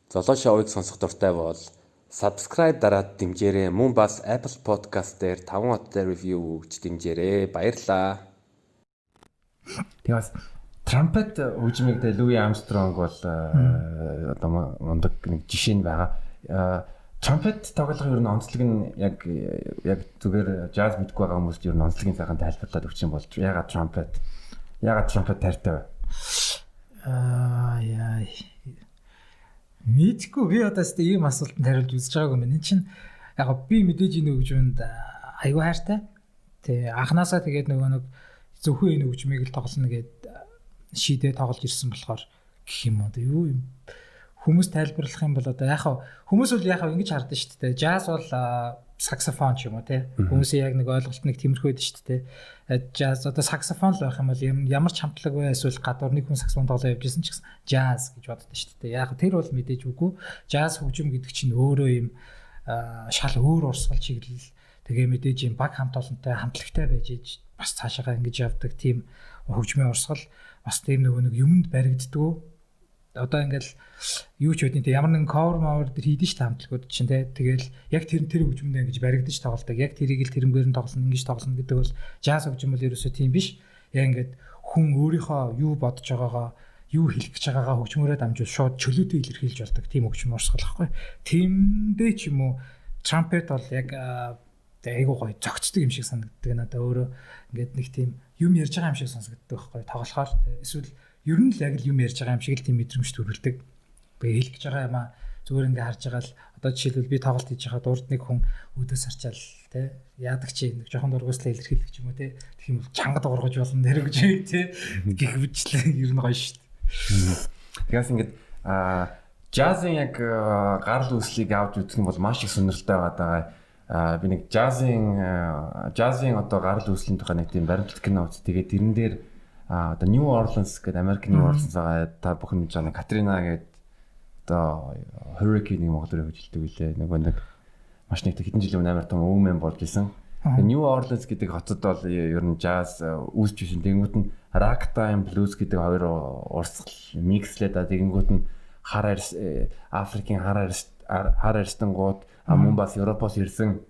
Золоо шоуыг сонсох дуртай бол subscribe дараад дэмжээрэй. Мөн бас Apple Podcast дээр 5 хоттой review өгч дэмжээрэй. Баярлалаа. Тэгээс trumpet хөгжмийг Луи Армстронг бол одоо мундаг нэг жишээ нь байгаа. Trumpet тоглох ер нь онцлог нь яг зүгээр jazz мэдгүй байгаа хүмүүст ер нь онцлогийн сайхан тайлбарлаад өгч юм бол ягаад trumpet таартай вэ? Яа. Мэдгүй би одоо ч ийм асуултанд хариулж үзэж байгаагүй юм. Энэ чинь яг би мэдээж энэ хөгжмөнд аюу хайртай. Тэ анханасаа тэгээд нэг зөвхөн энэ хөгжмийг л тоглоно гэд шийдээ тоглож ирсэн болохоор гэх юм уу. Юу юм хүмүүс тайлбарлах юм бол одоо яг хүмүүс бол яг ингэж хардсан шүү дээ. Jazz бол саксофон ч юм уу те. Хүмүүсийн яг нэг ойлголт нэг тиймэрхүү байдаг шүү дээ. Jazz одоо саксофон л байх юм бол ямар ч хамтлаг бай эсвэл гадуур нэг хүн саксофон тоглож явж исэн ч гэсэн jazz гэж боддог шүү дээ. Яг тэр бол мэдээж үгүй. Jazz хөгжим гэдэг чинь өөрөө юм шал өөр урсгал чиглэл тэгээ мэдээж юм баг хамт олонтой хамтлагтай байж иж бас цаашаа ингэж явдаг тийм хөгжмийн урсгал бас тийм нэг юмд баригддаг. Одоо ингээл юу ч үгүй ямар нэгэн cover mower дээр хийдэж ш хамтлагууд чинь тэгэл яг тэр хөгжмөндөө ингэж баригдаж тоглолдог. Яг тэрийг л тэрнгээр нь тоглоно ингэж тоглоно гэдэг бол jazz хөгжим бол ерөөсөө тийм биш. Яг ингээд хүн өөрийнхөө юу бодож байгаагаа юу хэлэх гэж байгаагаа хөгжмөөрөө дамжуул шууд чөлөөтэй илэрхийлж болдог тийм хөгжим урсгал байхгүй. Тэмдээ ч юм уу trumpet бол яг айгуу гоё зөгцдөг юм шиг санагддаг надад өөрөө ингээд нэг тийм юм ярьж байгаа юм шиг сонсогддог байхгүй тоглохоор эсвэл ер нь л яг л юм ярьж байгаа юм шиг л тийм мэдрэмж төрүүлдэг. Би хэлэх гэж байгаа юм аа зүгээр ингээ харж байгаа л одоо жишээлбэл би тоглолт хийж байхад урд нэг хүн өөдөөс харчаал те яадаг чи нэг жоохон дургууслаа илэрхийлэх ч юм уу те тэгэх юм бол чангад ургаж болно нэр гэж те гих бичлээ ер нь гоё шүү дээ. Тэгээс ингээд джазын яг гарал үүслийг авч үзэх юм бол маш их сонирхолтой байгаа. Би нэг джазын одоо гарал үүслийн тухай нэг тийм баримтлах кино үз. Тэгээд тэрэн дээр одоо New Orleans гэдэг Америк New Orleans байгаа та бүхэн мэдж байгаа Катрина гэдэг одоо hurricane-ийн моглоор хөжилдэг үлээ. Нэг маш нэг хэдэн жилийн өмнө амар том өвмэн болж исэн. New Orleans гэдэг хотод бол ер нь jazz үүсэж исэн. Тэгэнгүүт нь ragtime blues гэдэг хоёр урсгал микслээд тэгэнгүүт нь Африкийн хар арстангууд мөн бас Европоос ирсэн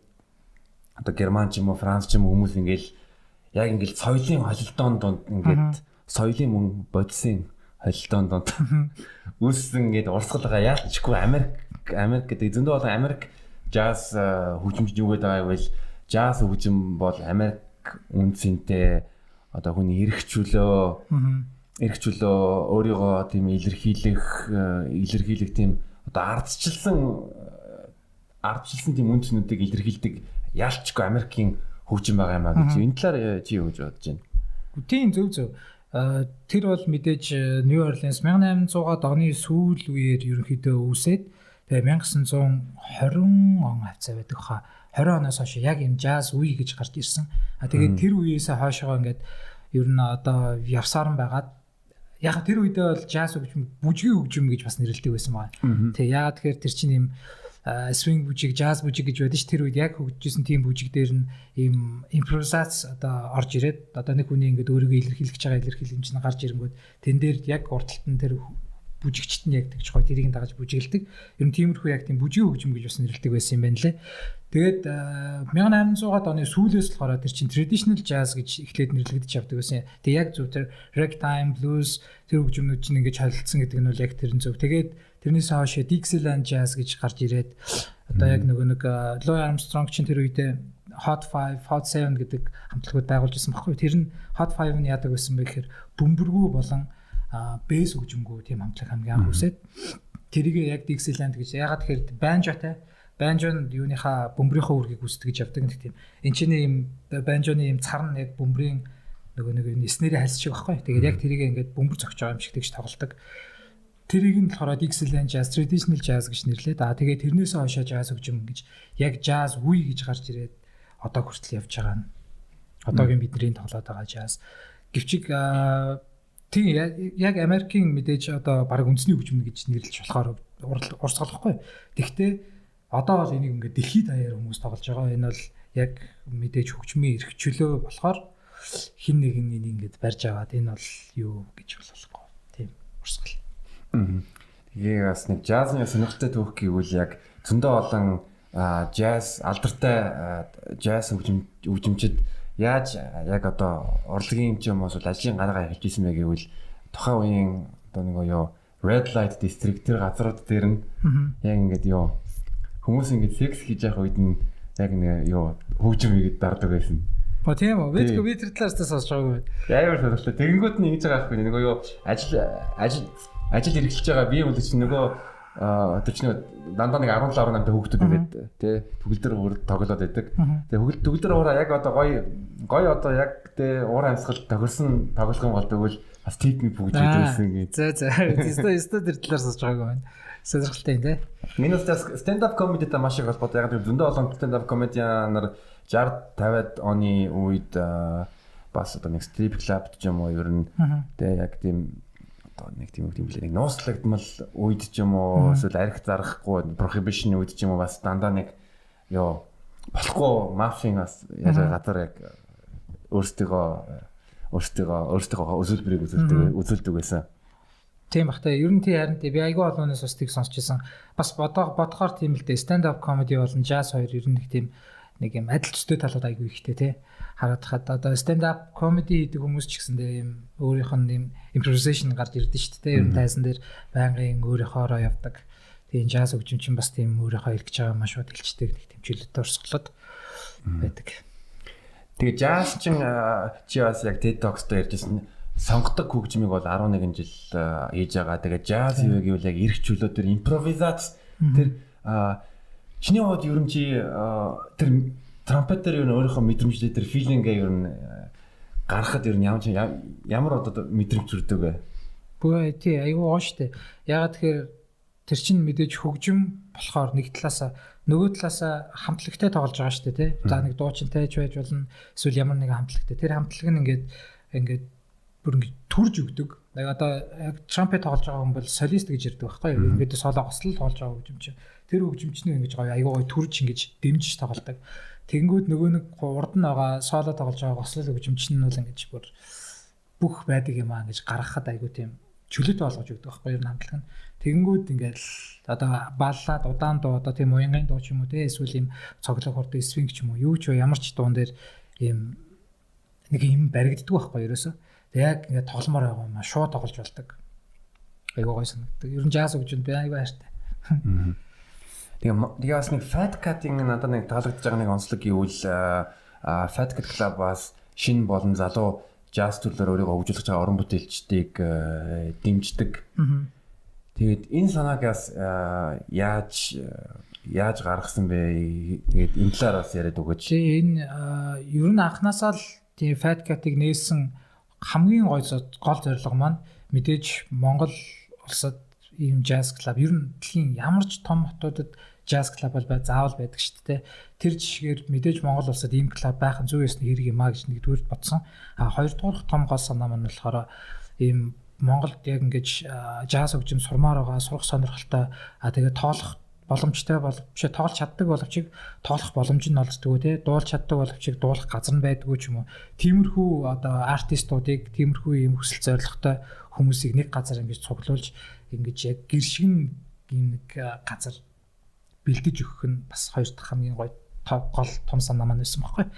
одоо Герман ч юм уу Франц ч юм уу хүмүүс ингээл яг ингээл соёлын холилдоон донд ингээд соёлын мөн бодисын холилдоон донд үүссэн ингээд урсгалгаа яалтчгүй Америк гэдэг зөндөө болон Америк jazz хөгжимч юу гэдэг байвал jazz хөгжим бол Америк үнцэнтэй одоо хүний эрх чөлөө өөрийгөө тийм илэрхийлэх тийм одоо ардчилсан тийм үнцнүүдийг илэрхийлдэг яалтчгүй Америкийн хөгжим байгаа юм а гэж энэ талаар чи юу гэж бодож байна? Тийм зөв. Тэр бол мэдээж New Orleans 1800-аад оны сүүл үеэр ерөнхийдөө үүсээд тэгээ 1920 он хавцаа байдаг хаа 20 оноос хойш яг энэ jazz үе гэж гарч ирсэн. Тэгээд тэр үеэс хойшоо ингээд ер нь одоо явсаар нь байгаад яг тэр үедээ бол jazz хөгжим бүжгийн хөгжим гэж бас нэрлэдэг байсан байна. Тэгээ яагаад тэгэхээр тэр чинь юм swing бүжиг, jazz бүжиг гэж байдаг ш. Тэр үед яг хөгжижсэн тийм бүжиг дээр нь ийм импровизац одоо орж ирээд одоо нэг хүний ингээд өөрийгөө илэрхийлэх гэж байгаа илэрхийлэмж нь гарч ирэнгүүт тэн дээр яг урталт нь тэр бүжигчт нь яг тэгж гоё тэрийг дагаж бүжиглдэг. Ер нь тиймэрхүү яг тийм бүжгийн хөгжим гэж бас нэрлэдэг байсан юм байна лээ. Тэгээд 1800-аад оны сүүлээс болохоор тэр чинь traditional jazz гэж эхлээд нэрлэгдэж явдаг байсан. Тэг яг зөв тэр ragtime blues тэр хөгжмүүд чинь ингэж холилдсон гэдэг нь бол яг тэр нь зөв. Тэгээд тэрнээс хойш Dixieland jazz гэж гарч ирээд одоо яг нэг Louis Armstrong чинь тэр үедээ Hot 5, Hot 7 гэдэг хамтлагууд байгуулж ирсэн баггүй. Тэр нь Hot 5 нь яадаг байсан бэ гэхээр бөмбөргүй болон бэс хөгжимгүй тийм хамтлаг хамгийн анх үсээд тэрийг яг Dixieland гэж яагаад тэгэхээр банжонд юуныхаа бөмбөрийнхөө үргийг үсдэг гэж явдаг нэг тийм. Энд чинь ийм банжоны ийм цар нь яг бөмбөрийн нэг снэрийн хальс шиг баггүй. Тэгээд яг тэрийг ингээд бөмбөр зогсож байгаа юм шиг тэгж тоглолдог. Тэрийг нь болохоор Dixieland jazz, traditional jazz гэж нэрлээд тэгээд тэрнээс хойшоо jazz хөгжим гэж яг jazz үе гэж гарч ирээд одоо хүртэл явж байгаа нь одоогийн бидний тоглоод байгаа jazz. Гэвчиг тийм яг Америкийн мэдээж одоо баг үндэсний хөгжим гэж нэрлэж болохоор урсгалахгүй. Тэгвэл одоо бол энийг ингээд дэлхийд даяар хүмүүс тоглож байгаа. Энэ бол яг мэдээж хөгжмийн эрх чөлөө болохоор хин нэг нь ингээд барьж аваад энэ бол юу гэж болохгүй. Тийм урсгал. Тэгээ бас нэг джазны сонирхолтой түүх гэвэл яг зөндөө олон джаз алдартай джаз хөгжимчид яаж яг одоо урлагийн юм ч юм уу ажлын гараагаа хэлж ирсэн бэ гэвэл тухайн үеийн одоо нэг юу Red Light District тэр газрууд дээр нь яг ингээд юу хүмүүс ингээд секс хийж явах үед нь яг нэг юу хөгжим хийгээд дардаг байсан. Оо тийм үү. Би тэр талаас нь сонсож байгаагүй. Яагаад сонирхолтой. Тэгэнгүүт нь ингэж байгаа байхгүй нэг юу ажил эргэлж байгаа бие мөл чинь нөгөө одоо чинь дандаа нэг 17 18 та хүүхдүүд ингээд тий төгөлдөр уур тоглоод байдаг. Тэгээ төгөлдөр уура яг одоо гоё одоо яг тий уур амьсгал тохирсон тоглох юм бол тэгвэл бас типми бүгж хийсэн гэж. За. Өстө тэр талаар сонсож байгаагүй байна. Сонирхолтой юм тий. Минус stand up comedy-тэй маш их холбоотой. Яг зөндөө олон stand up comedian-аар 60 50-аад оны үед бас одоо нэг strip club ч юм уу ер нь тий яг тийм нэг тийм нэг нууцлагдмал үед ч юм уу эсвэл арх зарахгүй prohibition үед ч юм уу бас дандаа нэг ёо болохгүй мафийн бас яг газар яг өөрсдөө өсөлбөрийг үзүүлдэг байсан. Тийм бах та ер нь тий харин би айгүй олонноос бас тийг сонсч байсан. Бас бодохоор тийм л дээ stand up comedy болон jazz хоёр ер нь нэг юм адил төстэй талууд айгүй ихтэй тий. Хараад хаад одоо stand up comedy гэдэг хүмүүс ч гэсэндээ юм өөрийнх нь юм improvisation гарч ирдэ шүү дээ. Ер нь тайзан дээр байнгын өөрийнхоороо явдаг. Тийм jazz хөгжимчин бас тийм өөрийнхөө илгэж байгаа маш шууд илчдэг нэг тийм чөлөөтэй орсголоод байдаг. Тэгээ jazz чинь чи бас яг TED Talks-д ярьжсэн сонгодог хөгжмийг бол 11 жил хийж байгаа. Тэгээ jazz юу гэвэл яг эрх чөлөө төр импровизац тэр чиний хувьд ер нь чи тэр трампетер ер нь өөрийнхөө мэдрэмжтэй тэр филингээ ер нь гаргахад ер нь ямар одоо мэдрэмж төрдөг вэ? Бөө тий айгүй гоо штэ. Ягаад тэгэхээр тэр чин мэдээж хөгжим болохоор нэг талаасаа нөгөө талаасаа хамтлагтай тоглож байгаа штэ тий. За нэг дуучинтай ч байж болно. Эсвэл ямар нэгэн хамтлагтай. Тэр хамтлаг нь ингээд бүр ингээд төрж өгдөг. Яг одоо яг трампет тоглож байгаа хүн бол солист гэж ярьдаг байхгүй юу? Ингээд соло гослол тоглож байгаа хөгжимч. Тэр хөгжимчний ингэж гоё айгүй гоё төрж ингэж дэмжиж тоглодог. Тэнгүүд нөгөө нэг урд нь байгаа соло тоглож байгаа гослол хөгжимч нь бол ингэж бүр бүх байдаг юм аа гэж гаргахад айгүй тийм чөлөөтэй болгож өгдөг байхгүй юу хамтлаг нь. Тэнгүүд ингээд одоо баллад удаан дуу одоо тийм уянгын дуу ч юм уу те эсвэл юм цоглог хордоо свинг ч юм уу юу ч ямар ч дуун дээр ийм нэг юм баригддаг байхгүй юу ерөөсөө. Тэг яг ингээд тогломоор байгаа юм аа шууд тоглож болдог. Айгүй гоё санагддаг. Ер нь jazz хөгжинд би айгүй хайртай. Тэгээ бас нэг Fat Cat-ing надад нэг таалагдж байгаа нэг онцлог гэвэл Fat Cat Club бас шинэ болон залуу jazz төрлөөр өөрийгөө хөгжүүлж байгаа орон бүтээлчдийг дэмждэг. Тэгээд энэ санаагаас яаж гаргасан бэ? Тэгээд энэ талаар бас яриад өгөөч. Тий энэ ер нь анханасаа л тийм Fat Cat-ыг нээсэн хамгийн гол зорилго маань мэдээж Монгол улсад ийм jazz club ер нь дэлхийн ямар ч том хотуудад jazz club бол заавал байдаг шүү дээ. Тэр жишгээр мэдээж Монгол улсад ийм club байх нь 100% хэрэг юм а гэж нэгдүгээр бодсон. Хоёрдугаар том гол санаа маань болохоор ийм Монголд яг ингэж jazz хөгжим сурмаар байгаа сурах сонирхолтой тэгээд тоолох боломжтой боловч тоолж чаддаг боловч тоолох боломж нь олддог тий дуулж чаддаг боловч дуулах газар нь байдгүй ч юм уу. Тиймэрхүү одоо артистуудыг тиймэрхүү ийм хүсэл зорилготой хүмүүсийг нэг газар ингэж цуглуулж ингэж яг гэршин ийм нэг газар бэлдэж өгөх нь бас хоёр дахь хамгийн гол том санаа маань байсан байхгүй.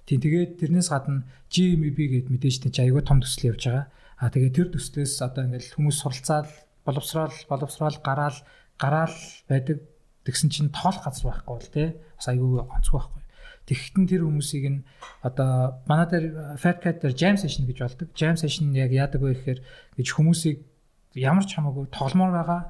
Тийм тэгээд тэрнээс гадна GMB гээд мэдээж тийч аягүй том төсөл явж байгаа. Тэгээд тэр төслөөс одоо ингээл хүмүүс суралцаад боловсрал гараал байдаг. Тэгсэн чинь тоолох газар байхгүй бол тий бас аягүй онцгүй байхгүй. Тэгэхдээ тэр хүмүүсийг нь одоо манай дээр Fat Cat дээр jam session гэж болдог. Jam session яг яадаг вэ гэхээр гэж хүмүүсийг ямар ч хамаагүй тогломоор байгаа,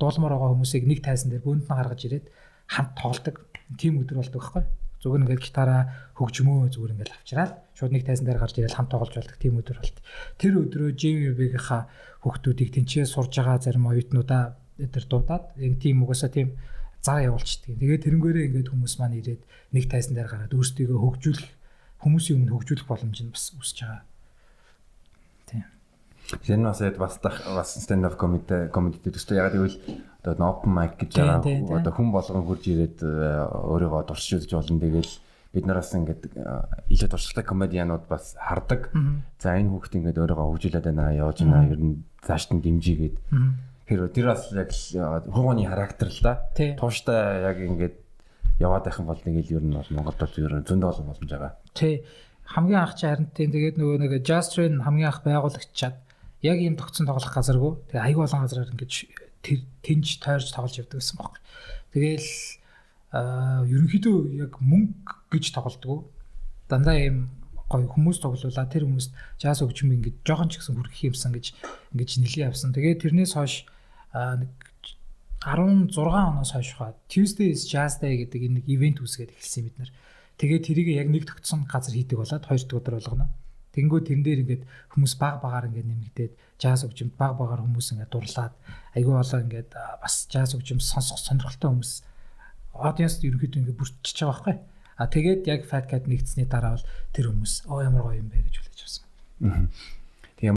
дуулмаар байгаа хүмүүсийг нэг тайзан дээр бөөнд нь гаргаж ирээд хамт тоглодог. Тим өдөр болдог байхгүй. Зүгээр ингээд гитараа хөгжмөө зүгээр ингээд авчираад шууд нэг тайзан дээр гарч ирээд хамт тоглож болдог тим өдөр болт. Тэр өдрөө JMB-гийнхаа хүүхдүүдийг тэнцээ сурж байгаа зарим оюутнуудаа тэр дуудаад яг тим угаасаа тим зар явуулчихдаг. Тэгээд тэрнгээрээ ингээд хүмүүс маань ирээд нэг тайзан дээр гараад өөрсдийгөө хөгжүүлэх хүмүүсийн өмнө хөгжүүлэх боломж нь бас үүсэж байгаа. Тийм. Тэр нас бас stand up comedy төстэй яг гэвэл одоо open mic гэж байгаа. Одоо хүн болгон хурж ирээд өөрийгөө дуршиж болно. Тэгэл бид нараас ингээд илүү туршлагатай комедианууд бас хардаг. За энэ хүүхд ингээд өөрийгөө хөгжүүлээд байна, явж байна. Ер нь цааш нь дэмжигээд. Тэр бас яг хууны характер л да. Тууштай яг ингээд яваад байх юм бол нэг ил ер нь бол Монголд ер нь зөндөө олон боломж байгаа. Тий. Хамгийн анх чи харин тэгээд нөгөө нэг Jazz Train хамгийн анх байгуулагчаад яг ийм тогтсон тоглох газаргүй. Тэгээ аягүй олон газараар ингээд тэнж тойрж тоглож явдаг гэсэн баг. Тэгээл ерөнхийдөө яг мөнгө гэж тоглодгоо. Дандаа ийм гоё хүмүүс тоглуулаа. Тэр хүмүүст jazz хөгжим ингээд жоохон ч гэсэн хүрэх юмсан гэж ингээд нэлээд явсан. Тэгээд тэрнээс хойш нэг 16 оноос хойш Tuesday is Jazz Day гэдэг энэ нэг ивент үүсгээд эхэлсэн бид нар. Тэгээд тэрийг яг нэг тогтсон газар хийдэг болоод 2 дахь өдөр болгоно. Тэнгүү тэрэн дээр ингээд хүмүүс баг багаар ингээд нэмэгдээд jazz хөгжимд баг багаар хүмүүс ингээд дурлаад айгүй болоо ингээд бас jazz хөгжим сонсох сонирхолтой хүмүүс аудиенс ерөнхийдөө ингээд бүрдчихэж байгаа байхгүй. Тэгээд яг Fat Cat нэгдсэний дараа бол тэр хүмүүс ямар гоё юм бэ гэж хүлээж авсан.